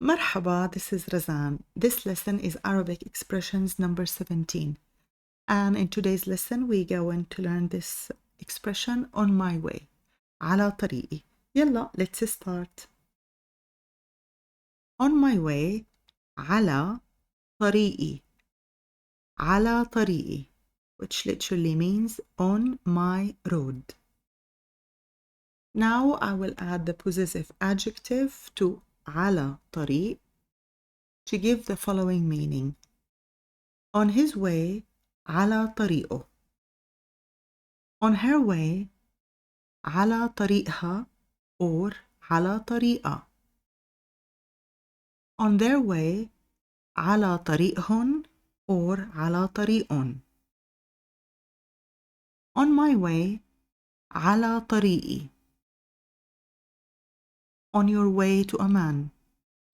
Marhaba, this is Razan. This lesson is Arabic expressions number 17. And in today's lesson, we're going to learn this expression on my way. على طريقي. يلا, let's start. On my way. على طريقي. على طريقي, which literally means on my road. Now I will add the possessive adjective to على طريق to give the following meaning. On his way, على طريقه. On her way, على طريقها or على طريقة. On their way, على طريقهن or على طريقٌ. On my way, على طريقي. On your way to a man,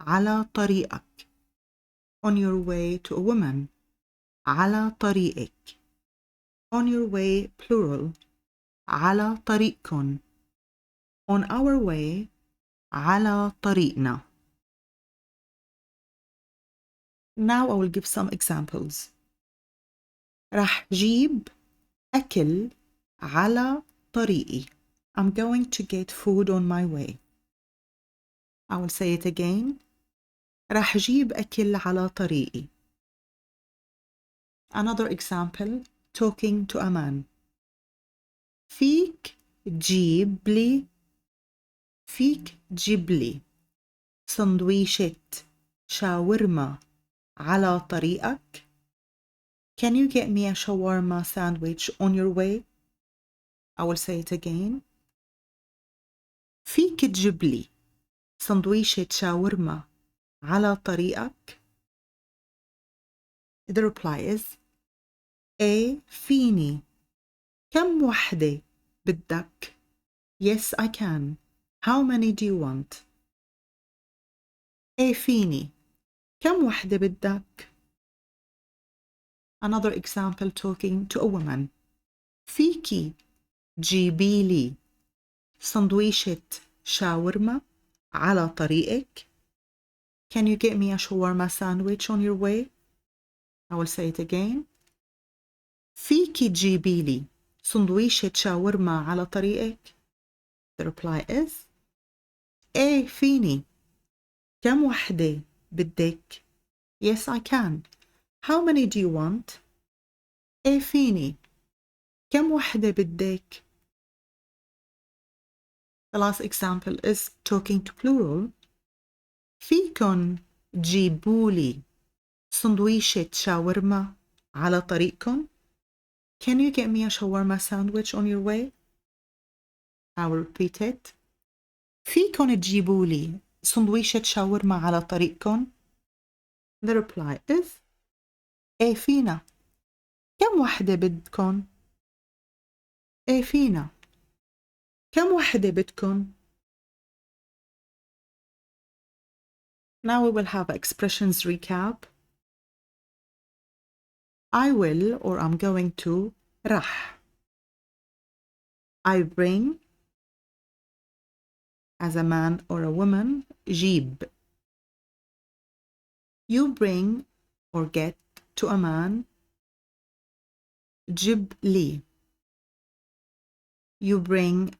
على طريقك. On your way to a woman, على طريقك. On your way, plural, على طريقكن. On our way, على طريقنا. Now I will give some examples. راح جيب أكل على طريقي. I'm going to get food on my way. I will say it again. راح جيب أكل على طريقي. Another example, talking to a man. فيك تجيب لي سندويشة شاورما على طريقك? Can you get me a shawarma sandwich on your way? I will say it again. فيك تجيب لي سندويشة شاورما على طريقك? The reply is A. فيني. كم وحدة بدك؟ Yes, I can. How many do you want? A. فيني. كم وحدة بدك؟ Another example, talking to a woman. فيكي جيبي لي سندويشة شاورما على طريقك? Can you get me a shawarma sandwich on your way? I will say it again. فيكي تجيبي لي سندويشة شاورما على طريقك? The reply is A. فيني. كم وحدة بدك؟ Yes, I can. How many do you want? A. فيني. كم وحدة بدك؟ The last example is talking to plural. فيكن جيبولي سندويشة شاورما على طريقكن? Can you get me a shawarma sandwich on your way? I will repeat it. فيكن تجيبولي سندويشة شاورما على طريقكن? The reply is A. فينا. كم وحدة بدكن؟ A. فينا. كم وحدة بدكن؟ Now we will have expressions recap. I will or I'm going to راح. I bring as a man or a woman جيب. You bring or get to a man جيب لي. You bring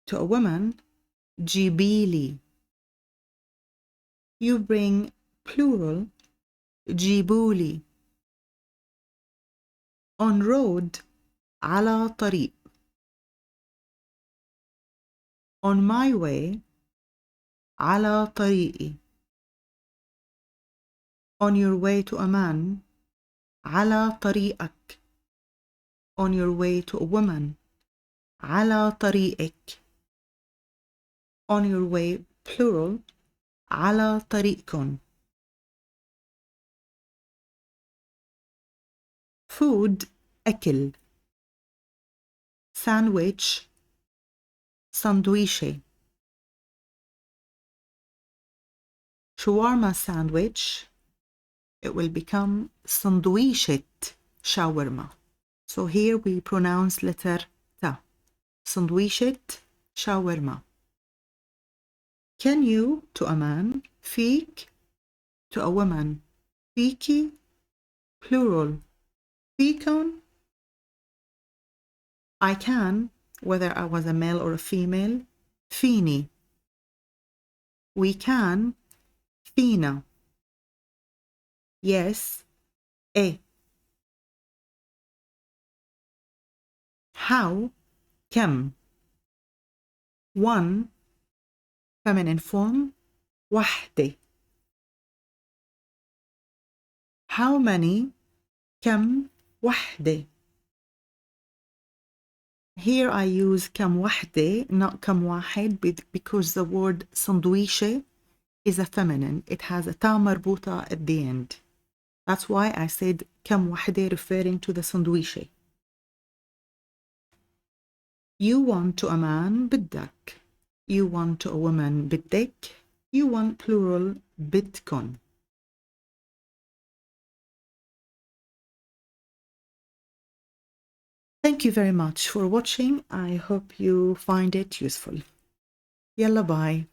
to a woman جيبي لي. You bring plural جيبولي. On road على طريق. On my way على طريقي. On your way to a man على طريقك. On your way to a woman على طريقك. On your way, plural, على طريقكن. Food, أكل. Sandwich, سندويشة. Shawarma sandwich, it will become سندويشة شاورما. So here we pronounce letter ta. سندويشة شاورما. Can you, to a man, فيك to a woman. فيكي plural. فيكن I can, whether I was a male or a female. فيني. We can. فينا. Yes. إيه. How. كم. One. Feminine form. وحدة. How many. كم وحدة. Here I use كم وحدة, not كم واحد, because the word سندويشة is a feminine. It has a تا مربوطة at the end. That's why I said كم وحدة, referring to the سندويشة. You want to a man بدك. You want to a woman بدك. You want plural بدكن. Thank you very much for watching. I hope you find it useful. Yalla bye.